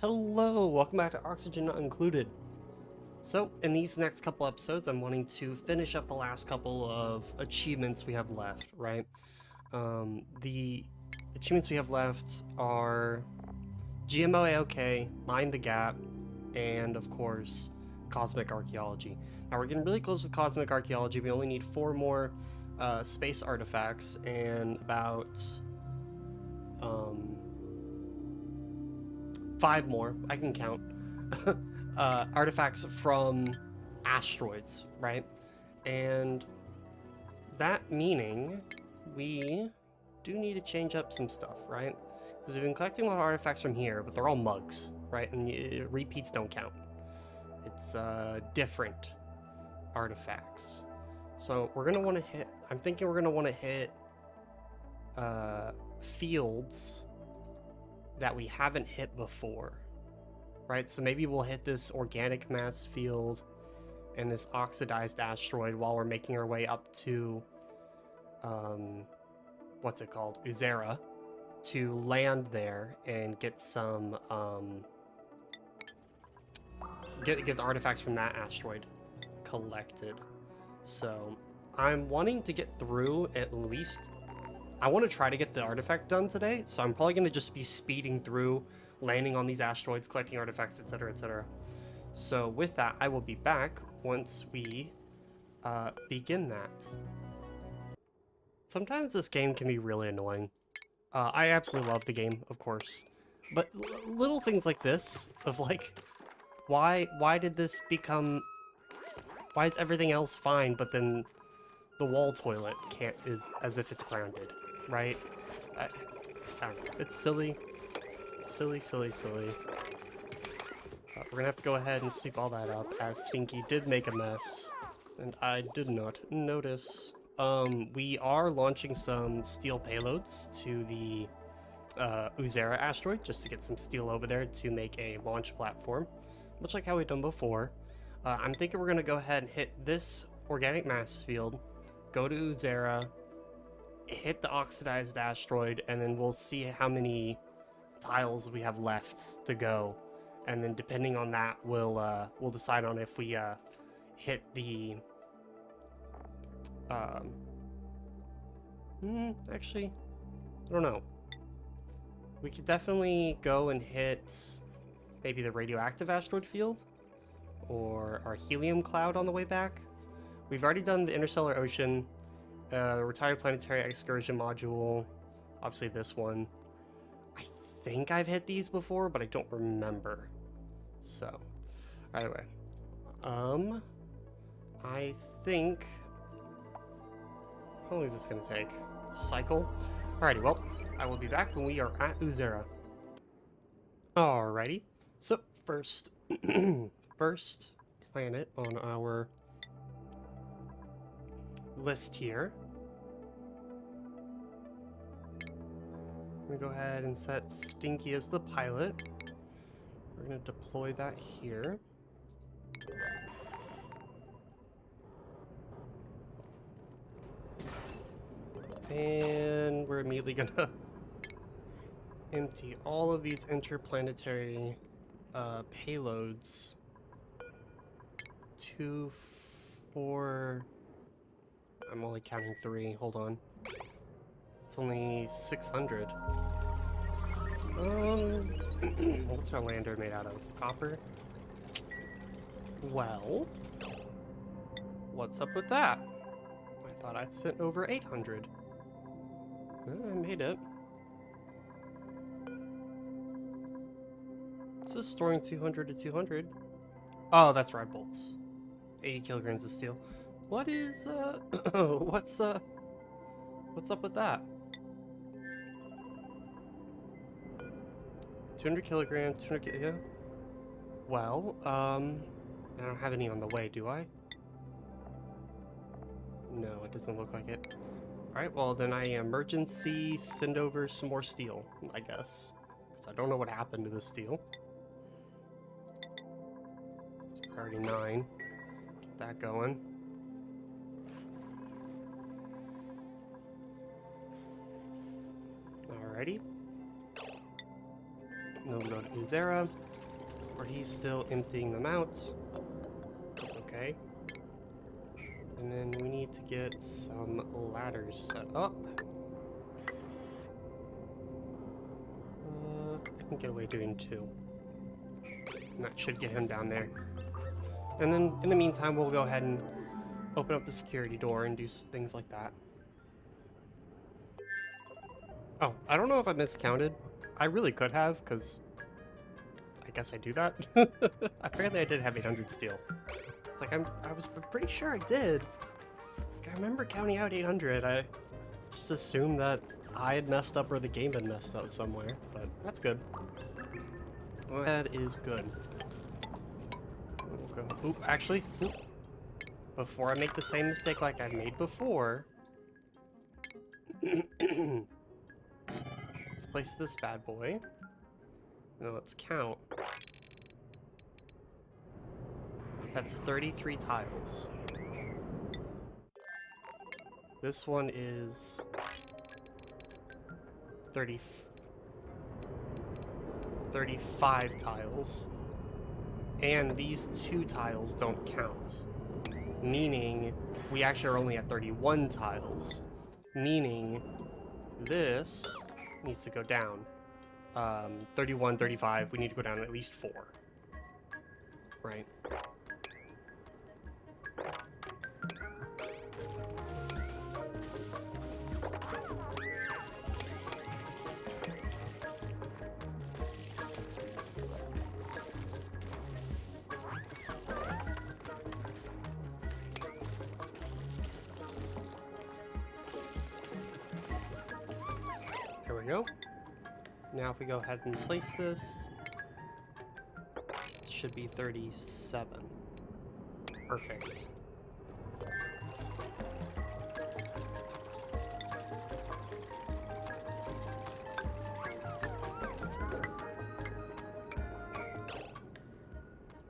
Hello, welcome back to Oxygen Not Included. So, in these next couple episodes, I'm wanting to finish up the last couple of achievements we have left, right? The achievements we have left are GMO AOK, Mind the Gap, and of course, Cosmic Archaeology. Now, we're getting really close with Cosmic Archaeology. We only need 4 more space artifacts and about 5 more, I can count, artifacts from asteroids, right? And that meaning we do need to change up some stuff, right? Because we've been collecting a lot of artifacts from here, but they're all mugs, right? And repeats don't count. It's different artifacts. So we're gonna want to hit. I'm thinking we're gonna want to hit fields that we haven't hit before, right? So maybe we'll hit this organic mass field and this oxidized asteroid while we're making our way up to what's it called, Uzera, to land there and get some get the artifacts from that asteroid collected. So I'm wanting to get through at least. I want to try to get the artifact done today, so I'm probably going to just be speeding through, landing on these asteroids, collecting artifacts, etc., etc. So with that, I will be back once we begin that. Sometimes this game can be really annoying. I absolutely love the game, of course, but little things like this, of like, why did this become, why is everything else fine, but then the wall toilet is as if it's grounded, right? I don't know. It's silly. Silly. We're gonna have to go ahead and sweep all that up, as Stinky did make a mess, and I did not notice. We are launching some steel payloads to the Uzera asteroid, just to get some steel over there to make a launch platform, much like how we've done before. I'm thinking we're gonna go ahead and hit this organic mass field, go to Uzera, hit the oxidized asteroid, and then we'll see how many tiles we have left to go, and then depending on that, we'll decide on if we hit the actually, I don't know. We could definitely go and hit maybe the radioactive asteroid field or our helium cloud on the way back. We've already done the interstellar ocean, the retired planetary excursion module, obviously this one. I think I've hit these before, but I don't remember. So, either way, I think. How long is this gonna take? Cycle. Alrighty, well, I will be back when we are at Uzera. Alrighty. So first, first planet on our list here. I'm gonna go ahead and set Stinky as the pilot. We're gonna deploy that here. And we're immediately gonna empty all of these interplanetary payloads. 2, 4. I'm only counting 3. Hold on. It's only 600. What's our lander made out of? Copper? Well, what's up with that? I thought I sent over 800. I made it. This is storing 200 to 200. Oh, that's rod bolts. 80 kilograms of steel. What is, what's up with that? 200 kilograms, 200, yeah. Well, I don't have any on the way, do I? No, it doesn't look like it. Alright, well then I emergency send over some more steel, I guess. Because I don't know what happened to the steel. It's priority 9. Get that going. Alrighty. then we'll go to Uzera, where he's still emptying them out. That's okay. And then we need to get some ladders set up. I can get away doing 2. And that should get him down there. And then, in the meantime, we'll go ahead and open up the security door and do things like that. Oh, I don't know if I miscounted. I really could have, because I guess I do that. Apparently I did have 800 steel. It's like, I was pretty sure I did. Like, I remember counting out 800. I just assumed that I had messed up or the game had messed up somewhere, but that's good. That is good. We'll go. Oop, actually, oop. Before I make the same mistake like I made before, let's place this bad boy. Now let's count. That's 33 tiles. This one is 35 tiles. And these 2 tiles don't count. Meaning, we actually are only at 31 tiles. Meaning, this needs to go down. 31, 35, we need to go down at least 4. Right? There we go. Now if we go ahead and place this, it should be 37. Perfect.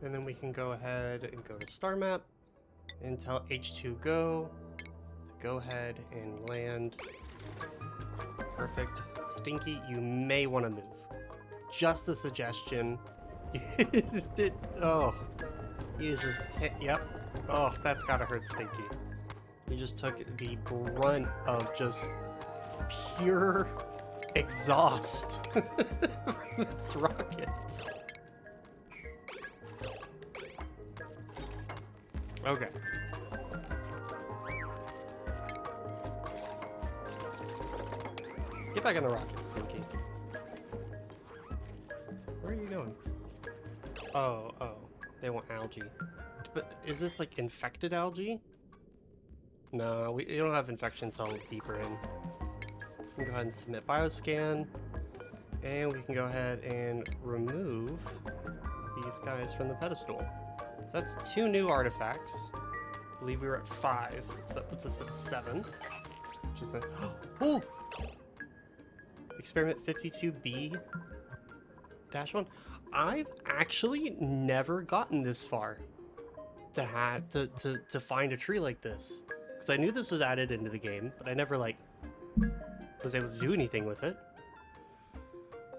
And then we can go ahead and go to star map and tell H2 go to go ahead and land. Perfect. Stinky, you may want to move. Just a suggestion. Oh. You just yep. Oh, that's gotta hurt Stinky. You just took the brunt of just pure exhaust from this rocket. Okay. Get back on the rocket, Stinky. Where are you going? Oh, they want algae. But is this like infected algae? No, we don't have infection until deeper in. We can go ahead and submit bioscan. And we can go ahead and remove these guys from the pedestal. So that's 2 new artifacts. I believe we were at 5, so that puts us at 7. Which is like, oh! Experiment 52B-1. I've actually never gotten this far to find a tree like this. Because I knew this was added into the game, but I never like was able to do anything with it.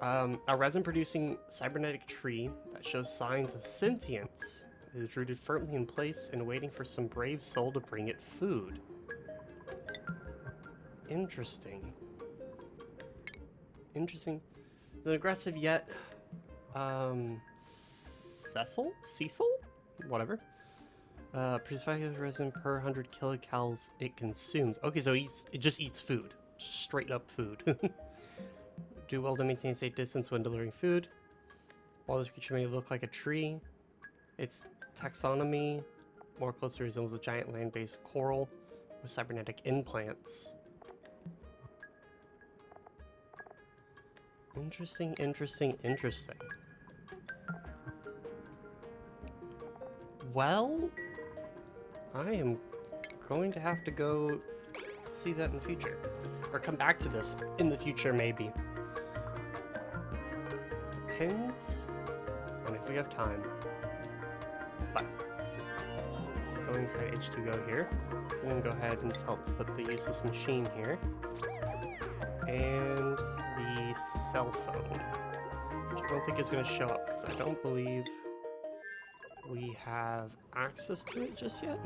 A resin-producing cybernetic tree that shows signs of sentience is rooted firmly in place and waiting for some brave soul to bring it food. Interesting. Interesting. Is it aggressive yet? Cecil? Whatever. Produces 5 resin per 100 kilocalories it consumes. Okay, so it just eats food. Straight up food. Do well to maintain a safe distance when delivering food. While this creature may look like a tree, its taxonomy more closely resembles a giant land-based coral with cybernetic implants. Interesting, interesting, interesting. Well, I am going to have to go see that in the future. Or come back to this in the future, maybe. Depends on if we have time. But, going inside H2Go here. I'm going to go ahead and tell it to put the useless machine here. And the cell phone, which I don't think it's going to show up because I don't believe we have access to it just yet.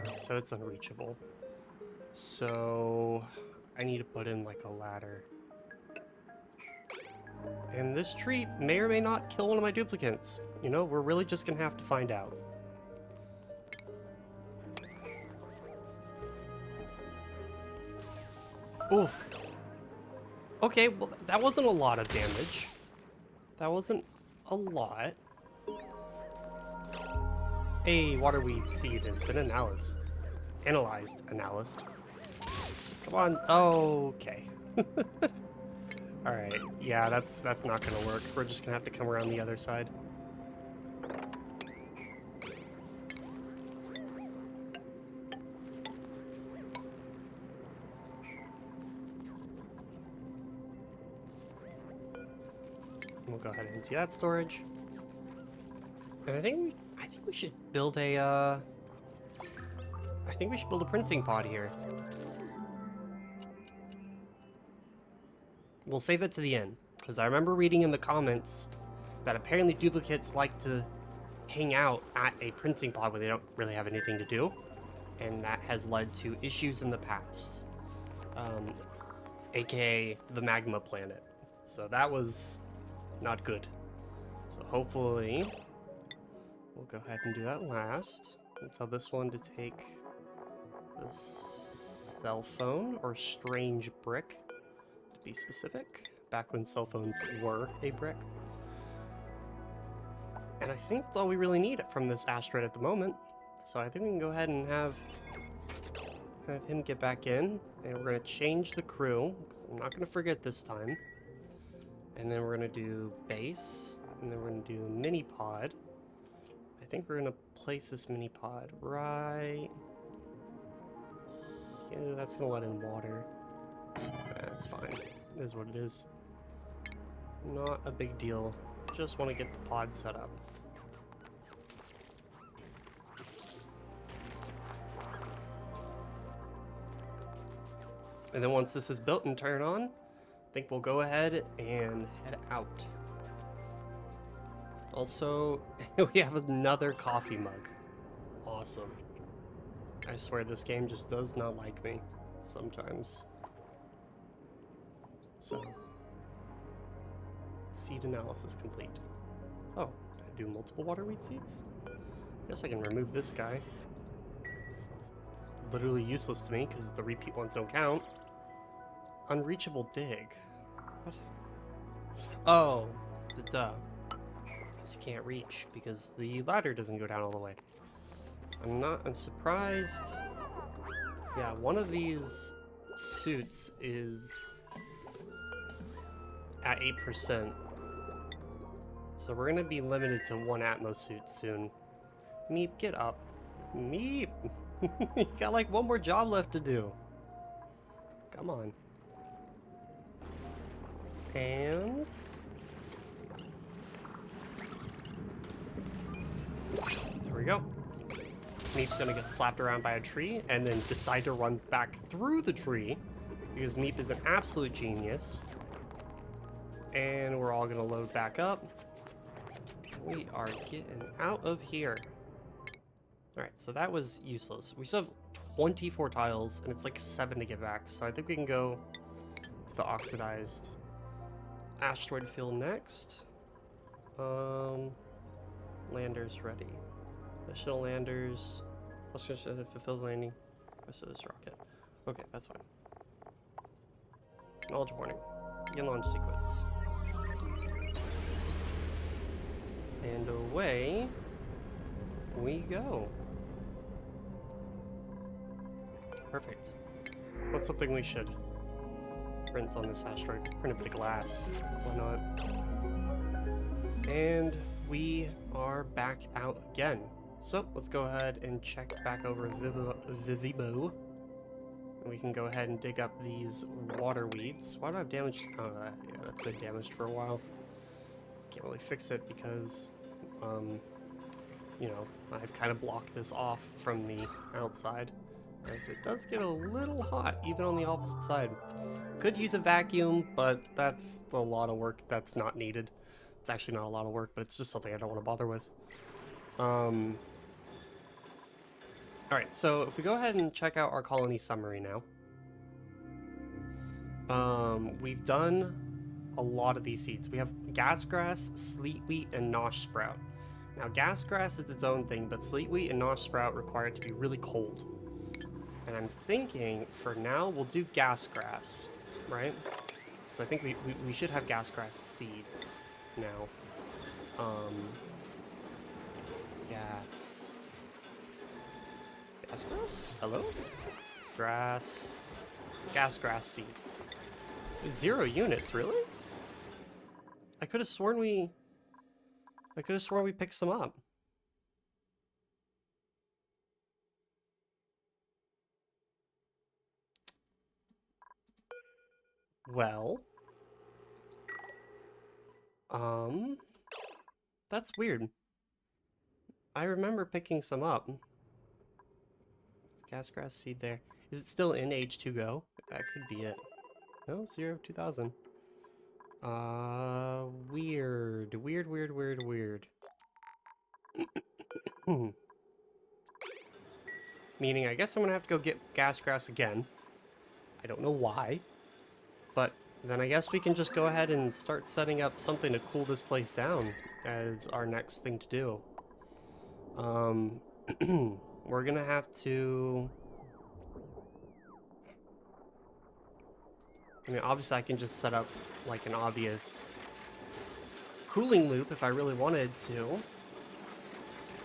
Alright, so it's unreachable. So I need to put in like a ladder. And this tree may or may not kill one of my duplicates. You know, we're really just going to have to find out. Oof. Okay, well, that wasn't a lot of damage. That wasn't a lot. A waterweed seed has been analyzed. Come on. Okay. Alright, yeah, that's not gonna work. We're just gonna have to come around the other side. We'll go ahead and empty that storage. And I think we should build a printing pod here. We'll save that to the end, because I remember reading in the comments that apparently duplicates like to hang out at a printing pod where they don't really have anything to do, and that has led to issues in the past, aka the magma planet. So that was not good. So hopefully we'll go ahead and do that last. And tell this one to take the cell phone, or strange brick, to be specific, back when cell phones were a brick. And I think that's all we really need from this asteroid at the moment. So I think we can go ahead and have him get back in, and we're going to change the crew. I'm not going to forget this time. And then we're going to do base, and then we're going to do mini pod. I think we're going to place this mini pod right... Yeah, that's going to let in water. That's fine. It is what it is. Not a big deal. Just want to get the pod set up. And then once this is built and turned on, I think we'll go ahead and head out. Also, we have another coffee mug. Awesome. I swear this game just does not like me sometimes. So, seed analysis complete. Oh, did I do multiple waterweed seeds? Guess I can remove this guy. It's literally useless to me because the repeat ones don't count. Unreachable dig. What? Oh, duh. Because you can't reach because the ladder doesn't go down all the way. I'm surprised. Yeah, one of these suits is at 8%. So we're gonna be limited to one Atmos suit soon. Meep, get up. Meep! You got like one more job left to do. Come on. And... there we go. Meep's gonna get slapped around by a tree and then decide to run back through the tree because Meep is an absolute genius. And we're all gonna load back up. We are getting out of here. Alright, so that was useless. We still have 24 tiles and it's like 7 to get back. So I think we can go to the oxidized asteroid field next. Landers ready. Additional landers. Let's just fulfill the landing. Rest of this rocket. Okay, that's fine. Knowledge warning. Begin launch sequence. And away we go. Perfect. What's something we should print on this asteroid? Print a bit of glass. Why not? And we are back out again. So let's go ahead and check back over Vivibo. And we can go ahead and dig up these water weeds. Why do I have damage? Oh, yeah, that's been damaged for a while. Can't really fix it because, you know, I've kind of blocked this off from the outside. As it does get a little hot, even on the opposite side. could use a vacuum, but that's a lot of work that's not needed. It's actually not a lot of work, but it's just something I don't want to bother with. Alright, so if we go ahead and check out our colony summary now. We've done a lot of these seeds. We have gasgrass, sleet wheat, and nosh sprout. Now, gasgrass is its own thing, but sleet wheat and nosh sprout require it to be really cold. And I'm thinking, for now, we'll do gasgrass, right? So I think we should have gasgrass seeds now. Gasgrass? Hello? Gasgrass seeds. 0 units, really? I could have sworn we picked some up. Well, that's weird. I remember picking some up. Gasgrass seed there. Is it still in H2Go? That could be it. No, 0/2000. Weird. Meaning, I guess I'm gonna have to go get gasgrass again. I don't know why. But then I guess we can just go ahead and start setting up something to cool this place down as our next thing to do. We're gonna have to... I mean, obviously I can just set up like an obvious cooling loop if I really wanted to.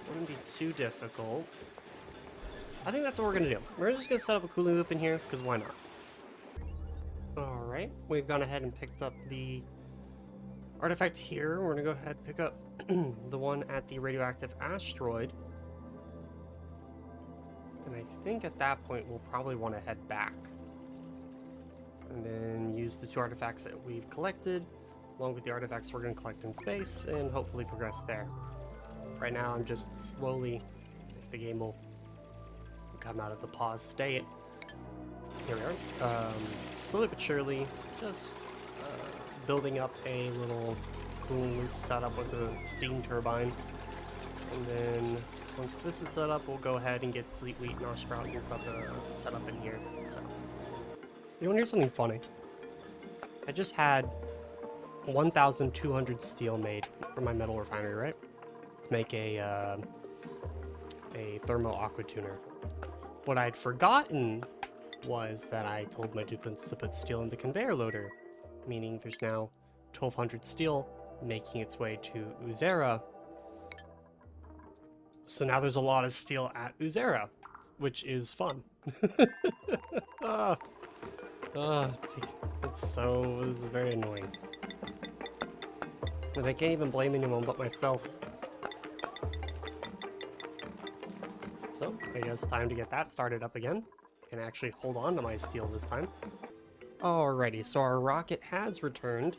Wouldn't be too difficult. I think that's what we're gonna do. We're just gonna set up a cooling loop in here, because why not? Alright, we've gone ahead and picked up the artifact here. We're gonna go ahead and pick up the one at the radioactive asteroid. And I think at that point we'll probably want to head back. And then use the 2 artifacts that we've collected, along with the artifacts we're going to collect in space, and hopefully progress there. Right now I'm just slowly, if the game will come out of the pause state, here we are, slowly but surely, just building up a little cooling loop setup with a steam turbine. And then once this is set up, we'll go ahead and get sleet wheat, nosh sprout, and stuff set up in here. So, you want to hear something funny? I just had 1,200 steel made from my metal refinery, right? To make a thermal aqua tuner. What I'd forgotten was that I told my duplicates to put steel in the conveyor loader, meaning there's now 1,200 steel making its way to Uzera. So now there's a lot of steel at Uzera, which is fun. It's very annoying. And I can't even blame anyone but myself. So, I guess time to get that started up again, and actually hold on to my steel this time. Alrighty, so our rocket has returned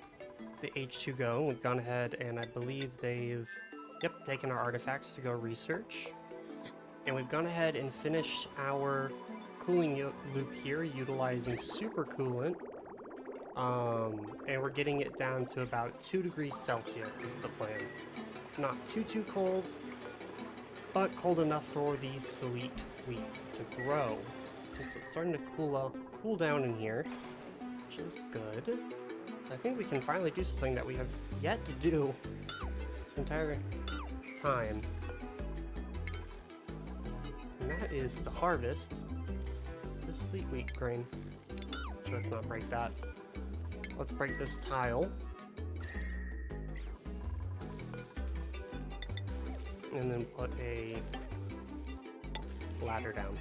the H2Go. We've gone ahead and I believe they've, taken our artifacts to go research. And we've gone ahead and finished our cooling loop here utilizing super coolant. And we're getting it down to about 2 degrees Celsius is the plan. Not too cold, but cold enough for the sleet wheat to grow. So it's starting to cool down in here, which is good. So I think we can finally do something that we have yet to do this entire time. And that is to harvest the sleet wheat grain. So let's not break that. Let's break this tile. And then put a ladder down.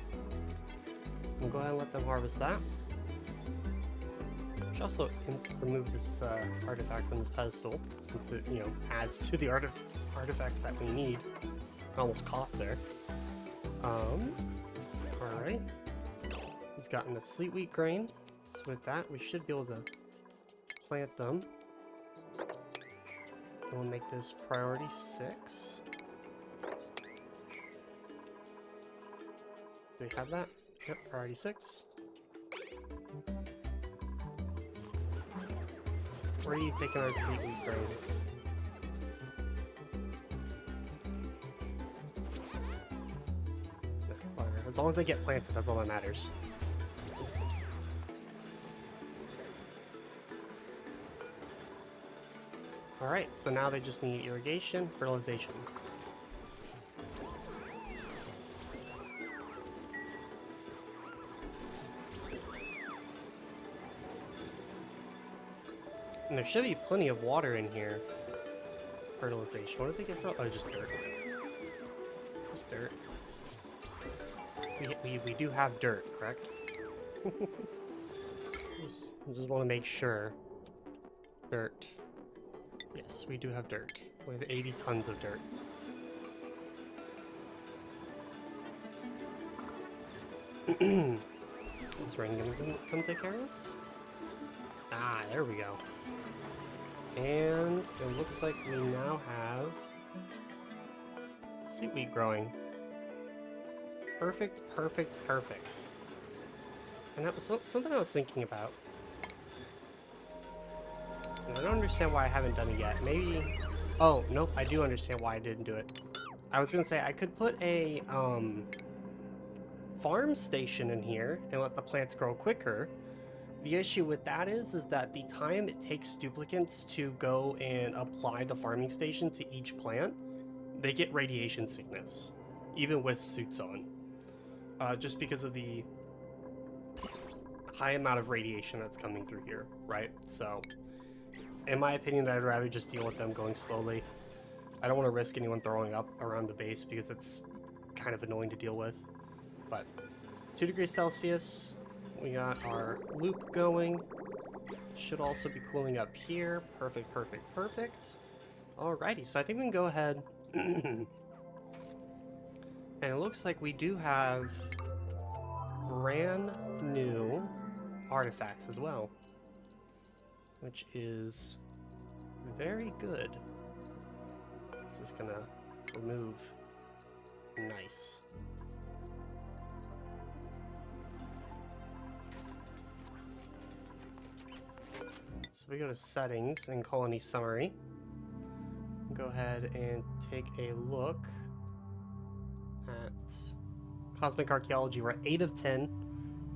We'll go ahead and let them harvest that. We should also remove this artifact from this pedestal, since it, adds to the artifacts that we need. I almost coughed there. Alright. We've gotten the sleet wheat grain. So with that, we should be able to plant them. And we'll make this priority 6. Do we have that? Yep, priority 6. Where are you taking our sleet wheat grains? Whatever. As long as they get planted, that's all that matters. Alright, so now they just need irrigation, fertilization. And there should be plenty of water in here. Fertilization. What did they get for? Oh, just dirt. Just dirt. We do have dirt, correct? just want to make sure. Dirt. Yes, we do have dirt. We have 80 tons of dirt. Is rain gonna come take care of us? Ah, there we go. And it looks like we now have sleet wheat growing. Perfect, perfect, perfect. And that was something I was thinking about. And I don't understand why I haven't done it yet. Maybe... Oh, nope, I do understand why I didn't do it. I was gonna say, I could put a, farm station in here and let the plants grow quicker. The issue with that is that the time it takes duplicants to go and apply the farming station to each plant, they get radiation sickness, even with suits on. Just because of the high amount of radiation that's coming through here, right? So, in my opinion, I'd rather just deal with them going slowly. I don't want to risk anyone throwing up around the base because it's kind of annoying to deal with. But 2 degrees Celsius, we got our loop going. Should also be cooling up here. Perfect, perfect, perfect. Alrighty, so I think we can go ahead. And it looks like we do have brand new artifacts as well, which is very good. Is this gonna remove? Nice. So we go to settings and colony summary. Go ahead and take a look at cosmic archaeology. We're at 8 of 10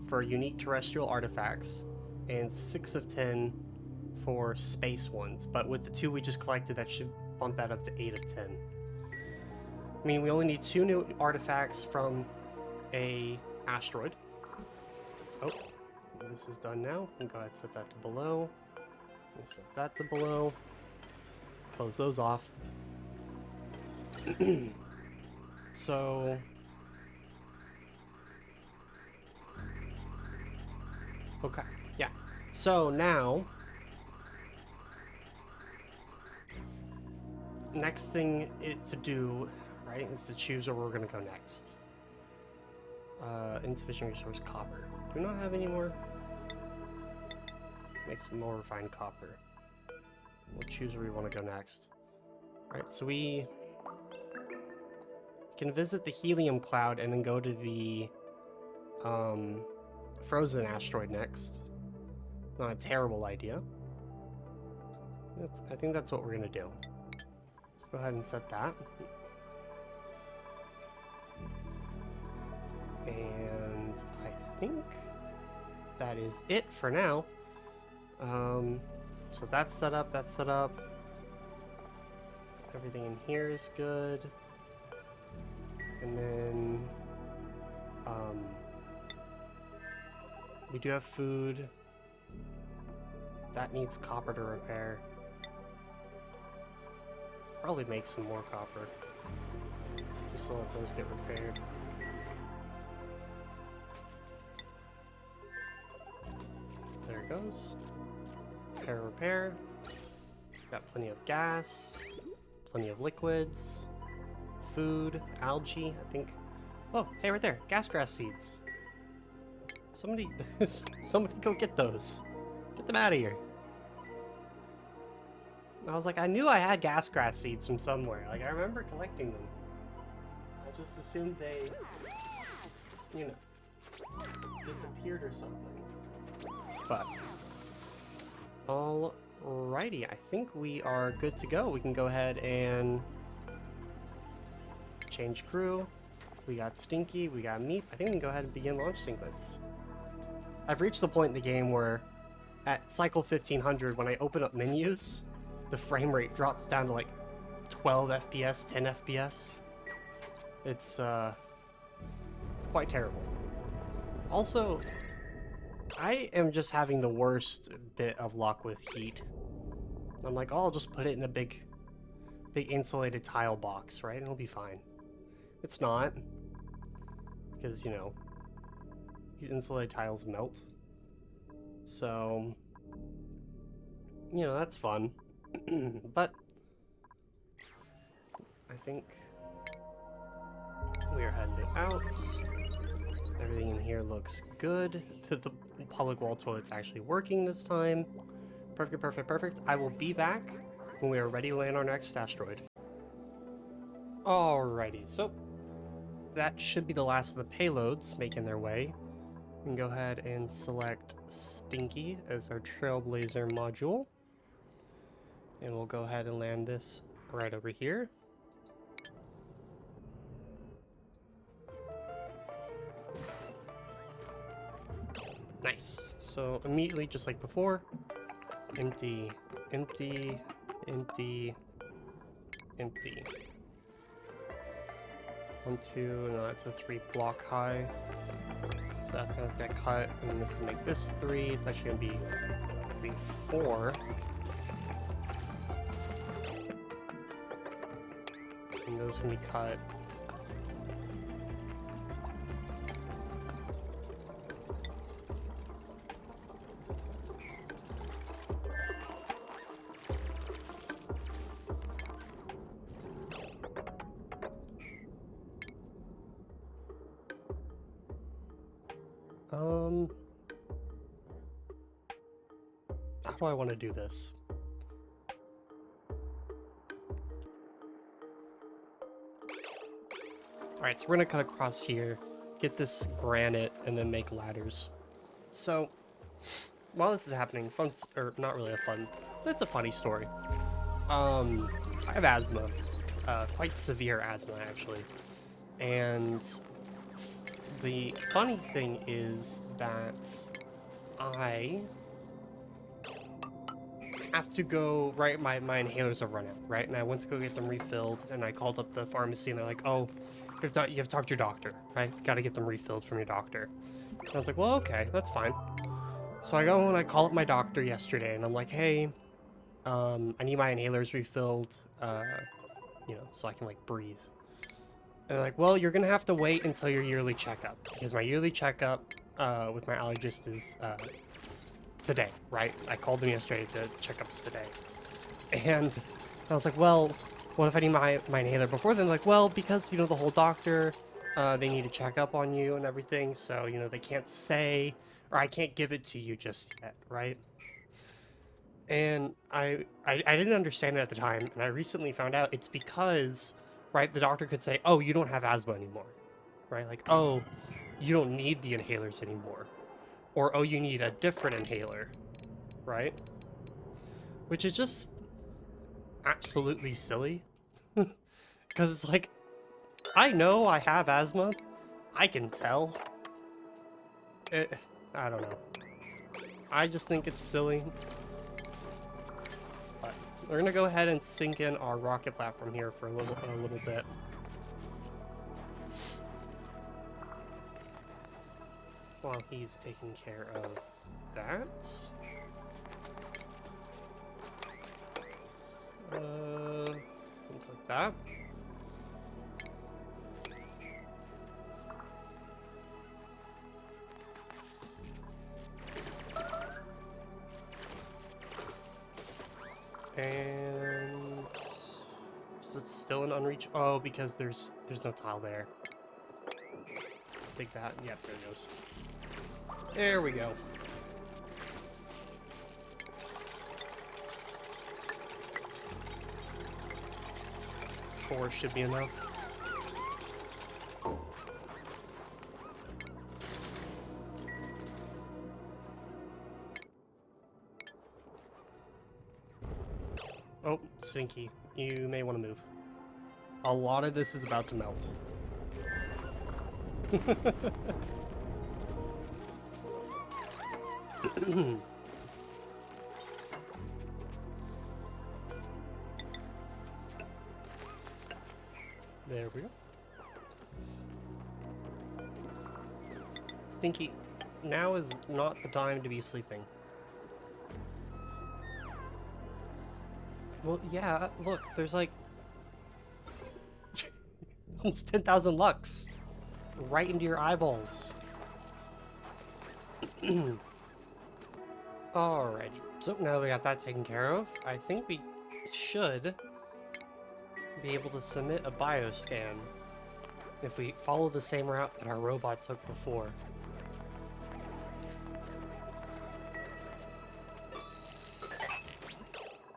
for unique terrestrial artifacts and 6 of 10 for space ones. But with the 2 we just collected, that should bump that up to 8 of 10. I mean, we only need 2 new artifacts from a asteroid. Oh, this is done now. We can go ahead and set that to below. We'll set that to below. Close those off. So... Okay, yeah. So now... Next thing to do, right, is to choose where we're going to go next. Insufficient resource, copper. Do we not have any more? Make some more refined copper. We'll choose where we want to go next. Alright, so we can visit the helium cloud and then go to the frozen asteroid next. Not a terrible idea. I think that's what we're going to do. Go ahead and set that. And I think that is it for now. So that's set up, that's set up. Everything in here is good. And then, we do have food. That needs copper to repair. Probably make some more copper. Just to let those get repaired. There it goes. Repair, repair. Got plenty of gas. Plenty of liquids. Food. Algae, I think. Oh, hey, right there. Gas grass seeds. Somebody go get those. Get them out of here. I was like, I knew I had gas grass seeds from somewhere. Like, I remember collecting them. I just assumed they, you know, disappeared or something. But, all Alrighty, I think we are good to go. We can go ahead and change crew. We got Stinky, we got Meep. I think we can go ahead and begin launch sequence. I've reached the point in the game where at cycle 1500, when I open up menus, the frame rate drops down to like 12 FPS, 10 FPS. It's quite terrible. Also, I am just having the worst bit of luck with heat. I'm like, oh, I'll just put it in a big insulated tile box, right? It'll be fine. It's not. Because, you know, these insulated tiles melt. So, you know, that's fun. But I think we are heading it out. Everything in here looks good. The public wall toilet's actually working this time. Perfect, perfect, perfect. I will be back when we are ready to land our next asteroid. Alrighty, so that should be the last of the payloads making their way. We can go ahead and select Stinky as our Trailblazer module. And we'll go ahead and land this right over here. Nice. So immediately, just like before, empty, empty, empty, empty. 1, 2, no, that's a 3 block high. So that's gonna get cut, and then this can make this 3. It's actually gonna be 4. And those can be cut. How do I want to do this? Alright, so we're gonna cut across here, get this granite, and then make ladders. So, while this is happening, fun, or not really a fun, but it's a funny story. I have asthma, quite severe asthma actually, and the funny thing is that I have to go, right, my inhalers have run out, right, and I went to go get them refilled, and I called up the pharmacy, and they're like, oh, you have to talk to your doctor, right, gotta get them refilled from your doctor. And I was like, well, okay, that's fine. So I go and I call up my doctor yesterday, and I'm like, hey, I need my inhalers refilled, you know, so I can, like, breathe. And they're like, well, you're gonna have to wait until your yearly checkup, because my yearly checkup with my allergist is today, right? I called them yesterday, the checkup's today. And I was like, well, what if I need my inhaler before then? Like, well, because, you know, the whole doctor, they need to check up on you and everything, so, you know, they can't say, or I can't give it to you just yet, right? And I didn't understand it at the time, and I recently found out it's because, right, the doctor could say, oh, you don't have asthma anymore, right? Like, oh, you don't need the inhalers anymore. Or, oh, you need a different inhaler, right? Which is just absolutely silly. Because it's like, I know I have asthma. I can tell. I don't know. I just think it's silly. But we're gonna go ahead and sink in our rocket platform here for a little bit. While he's taking care of that. Things like that. And so it's still an unreach. Oh, because there's no tile there. Take that. Yep, there it goes. There we go. Four should be enough. Oh, Stinky, you may want to move. A lot of this is about to melt. There we go. Stinky, now is not the time to be sleeping. Well, yeah, look, there's like almost 10,000 lux right into your eyeballs. Alrighty, so now we got that taken care of, I think we should be able to submit a bioscan if we follow the same route that our robot took before.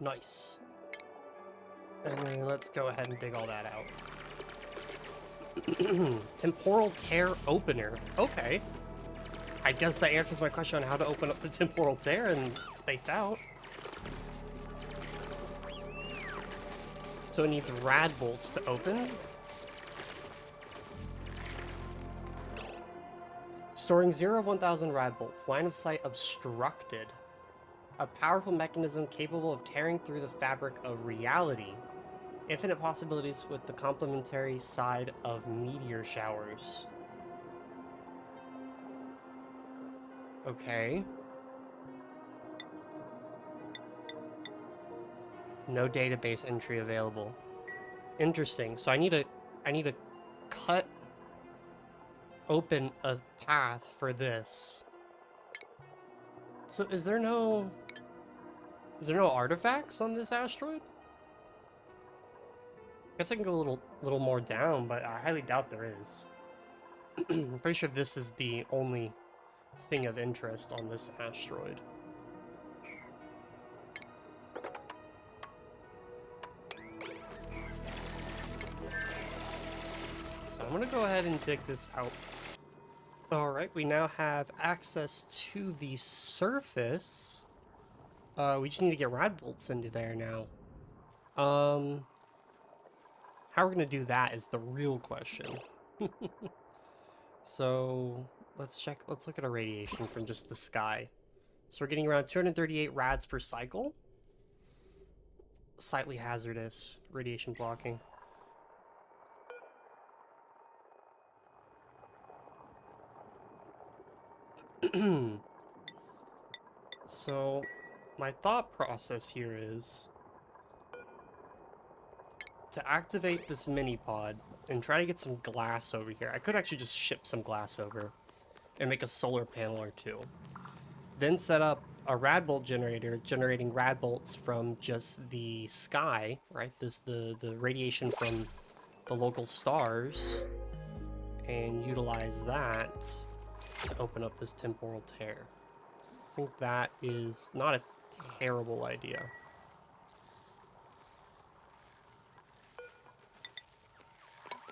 Nice. And then let's go ahead and dig all that out. Temporal tear opener. Okay. I guess that answers my question on how to open up the temporal tear and spaced out. So it needs rad bolts to open. Storing 0 of 1,000 rad bolts. Line of sight obstructed. A powerful mechanism capable of tearing through the fabric of reality. Infinite possibilities with the complementary side of meteor showers. Okay. No database entry available. Interesting. So I need to cut open a path for this. So is there no artifacts on this asteroid? Guess I can go a little more down, but I highly doubt there is. I'm pretty sure this is the only thing of interest on this asteroid. So I'm gonna go ahead and dig this out. Alright, we now have access to the surface. We just need to get rad bolts into there now. How we're gonna do that is the real question. So let's look at our radiation from just the sky. So we're getting around 238 rads per cycle. Slightly hazardous, radiation blocking. So my thought process here is to activate this mini pod and try to get some glass over here. I could actually just ship some glass over and make a solar panel or two. Then set up a rad bolt generator generating rad bolts from just the sky, right? The radiation from the local stars, and utilize that to open up this temporal tear. I think that is not a terrible idea.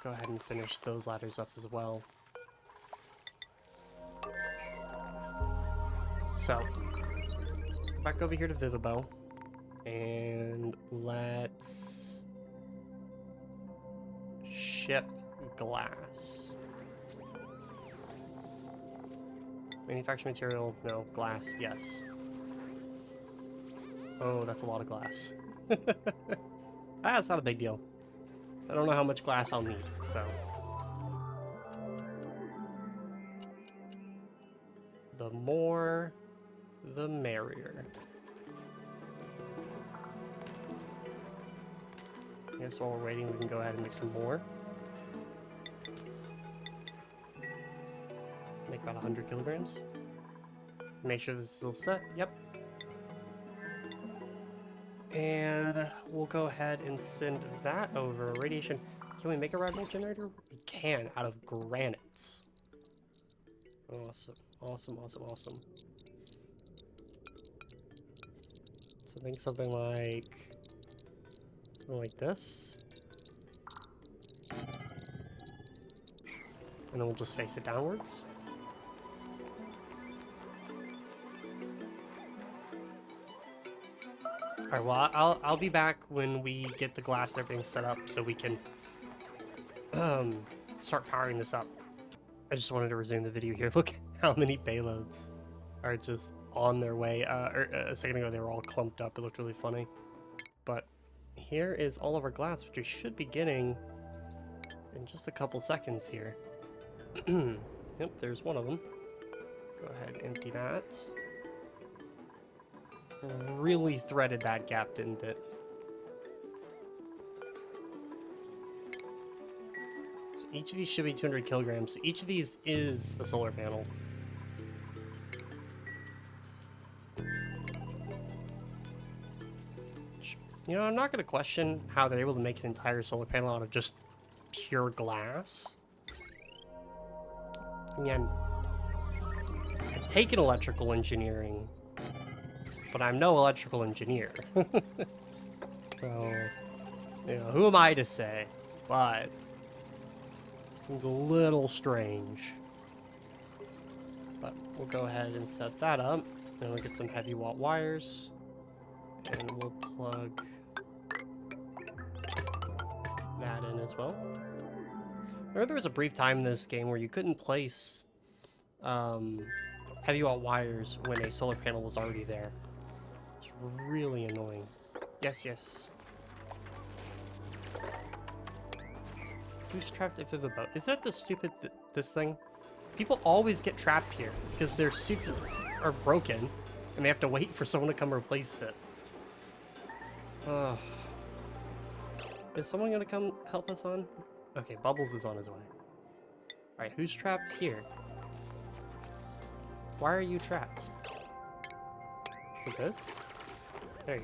Go ahead and finish those ladders up as well. So, let's go back over here to Vivibo, and let's ship glass. Manufacturing material, no. Glass, yes. Oh, that's a lot of glass. That's not a big deal. I don't know how much glass I'll need, so. The more, the merrier. I guess while we're waiting, we can go ahead and make some more. Make about 100 kilograms. Make sure this is still set. Yep. And we'll go ahead and send that over. Radiation. Can we make a rad bolt generator? We can, out of granite. Awesome. Awesome, awesome, awesome. So I think something like this. And then we'll just face it downwards. All right, well, I'll be back when we get the glass and everything set up so we can start powering this up. I just wanted to resume the video here. Look how many payloads are just on their way. A second ago, they were all clumped up. It looked really funny. But here is all of our glass, which we should be getting in just a couple seconds here. Yep, there's one of them. Go ahead and empty that. Really threaded that gap, didn't it? So each of these should be 200 kilograms. So each of these is a solar panel. You know, I'm not going to question how they're able to make an entire solar panel out of just pure glass. I mean, I've taken electrical engineering, but I'm no electrical engineer. So, you know, who am I to say? But it seems a little strange. But we'll go ahead and set that up. And we'll get some heavy watt wires. And we'll plug that in as well. Remember there was a brief time in this game where you couldn't place heavy watt wires when a solar panel was already there. It's really annoying. Yes, yes. Who's trapped if of a boat? Is that the stupid this thing? People always get trapped here because their suits are broken and they have to wait for someone to come replace it. Ugh. Is someone gonna come help us on? Okay, Bubbles is on his way. Alright, who's trapped here? Why are you trapped? Is it this? There you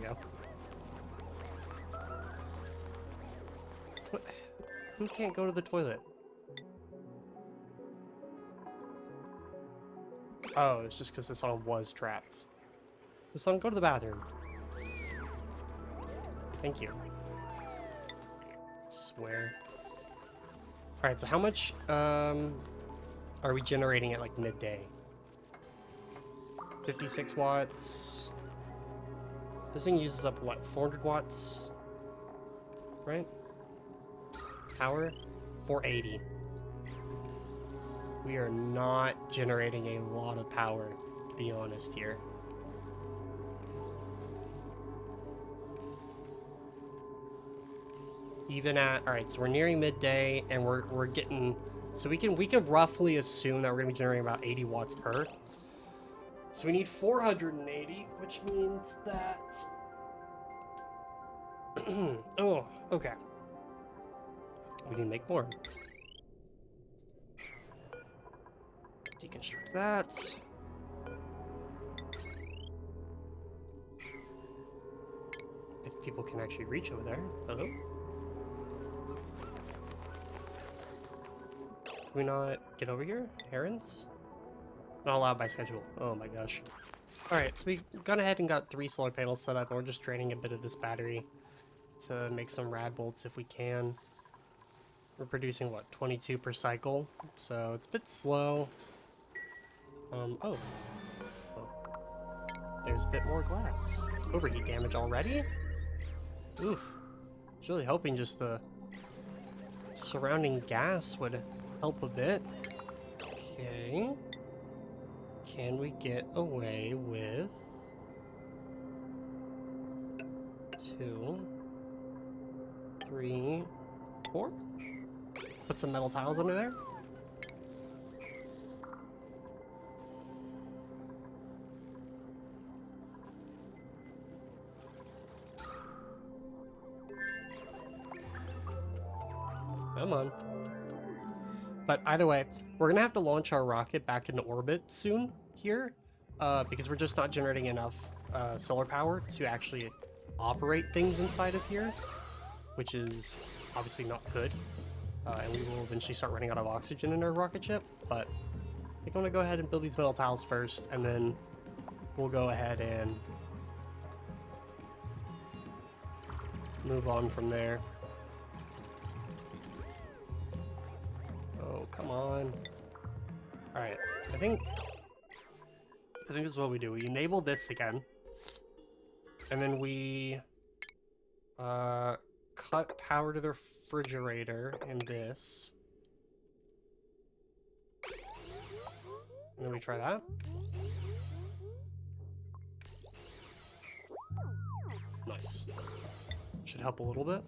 go. Who can't go to the toilet? Oh, it's just because the song was trapped. The song, go to the bathroom. Thank you. Swear. Alright, so how much are we generating at like midday? 56 watts. This thing uses up what, 400 watts? Right? Power? 480. We are not generating a lot of power, to be honest here. Even at, all right, so we're nearing midday and we're getting, so we can roughly assume that we're gonna be generating about 80 watts per. So we need 480, which means that, oh, okay. We need to make more. Deconstruct that. If people can actually reach over there. Hello? Can we not get over here? Errands? Not allowed by schedule. Oh my gosh. Alright, so we gone ahead and got 3 solar panels set up, and we're just draining a bit of this battery to make some rad bolts if we can. We're producing, what, 22 per cycle? So it's a bit slow. Oh. There's a bit more glass. Overheat damage already? Oof. I was really hoping just the surrounding gas would help a bit. Okay. Can we get away with 2, 3, 4? Put some metal tiles under there. Come on. But either way, we're gonna have to launch our rocket back into orbit soon here, because we're just not generating enough solar power to actually operate things inside of here, which is obviously not good. And we will eventually start running out of oxygen in our rocket ship, but I think I'm gonna go ahead and build these metal tiles first, and then we'll go ahead and move on from there. Oh, come on. Alright, I think this is what we do. We enable this again, And then we cut power to the refrigerator in this. And then we try that. Nice. Should help a little bit.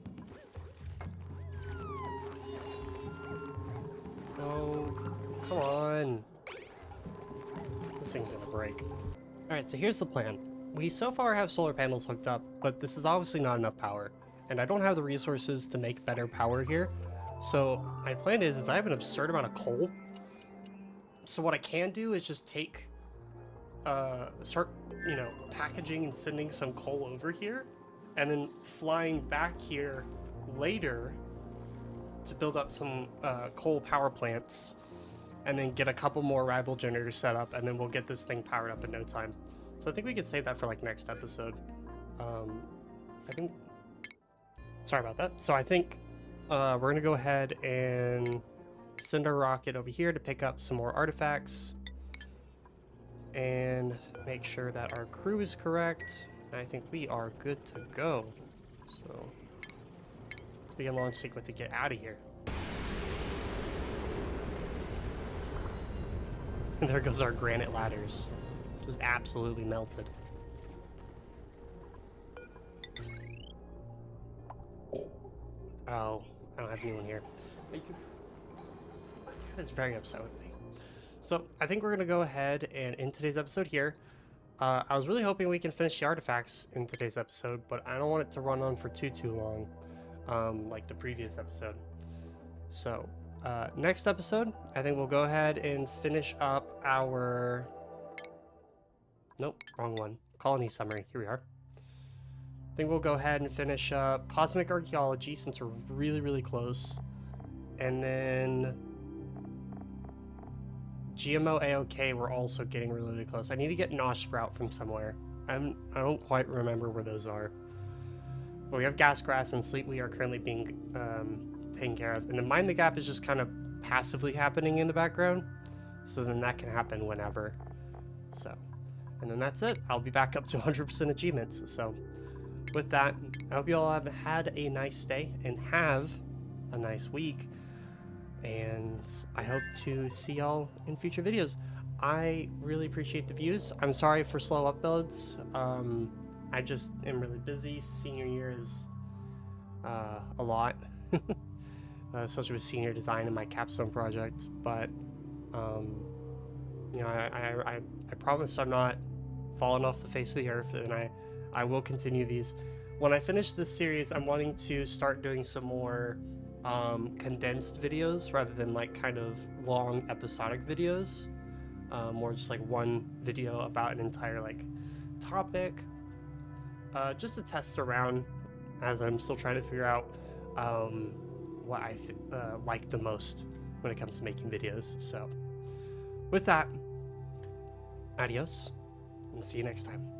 Oh, come on. This thing's gonna break. Alright, so here's the plan. We so far have solar panels hooked up, but this is obviously not enough power. And I don't have the resources to make better power here. So my plan is I have an absurd amount of coal. So what I can do is just take, start, you know, packaging and sending some coal over here, and then flying back here later to build up some coal power plants, and then get a couple more rival generators set up, and then we'll get this thing powered up in no time. So I think we could save that for like next episode. I think, sorry about that. So I think we're gonna go ahead and send our rocket over here to pick up some more artifacts and make sure that our crew is correct. And I think we are good to go. So let's begin launch sequence to get out of here. And there goes our granite ladders. Just absolutely melted. Oh, I don't have anyone here. That is very upset with me. So I think we're gonna go ahead and end today's episode here. I was really hoping we can finish the artifacts in today's episode, but I don't want it to run on for too long, like the previous episode. So next episode, I think we'll go ahead and finish up our... Nope, wrong one. Colony summary. Here we are. I think we'll go ahead and finish up cosmic archaeology since we're really close. And then GMO AOK, we're also getting really close. I need to get Nosh Sprout from somewhere. I don't quite remember where those are. But we have gas grass and sleet we are currently being taken care of. And then Mind the Gap is just kind of passively happening in the background. So then that can happen whenever. So, and then that's it. I'll be back up to 100% achievements. So with that, I hope you all have had a nice day and have a nice week. And I hope to see y'all in future videos. I really appreciate the views. I'm sorry for slow uploads. I just am really busy. Senior year is a lot, especially with senior design and my capstone project. But you know, I promise I'm not falling off the face of the earth, and I will continue these. When I finish this series, I'm wanting to start doing some more condensed videos rather than like kind of long episodic videos. More just like one video about an entire like topic, just to test around as I'm still trying to figure out what I like the most when it comes to making videos. So with that, adios and see you next time.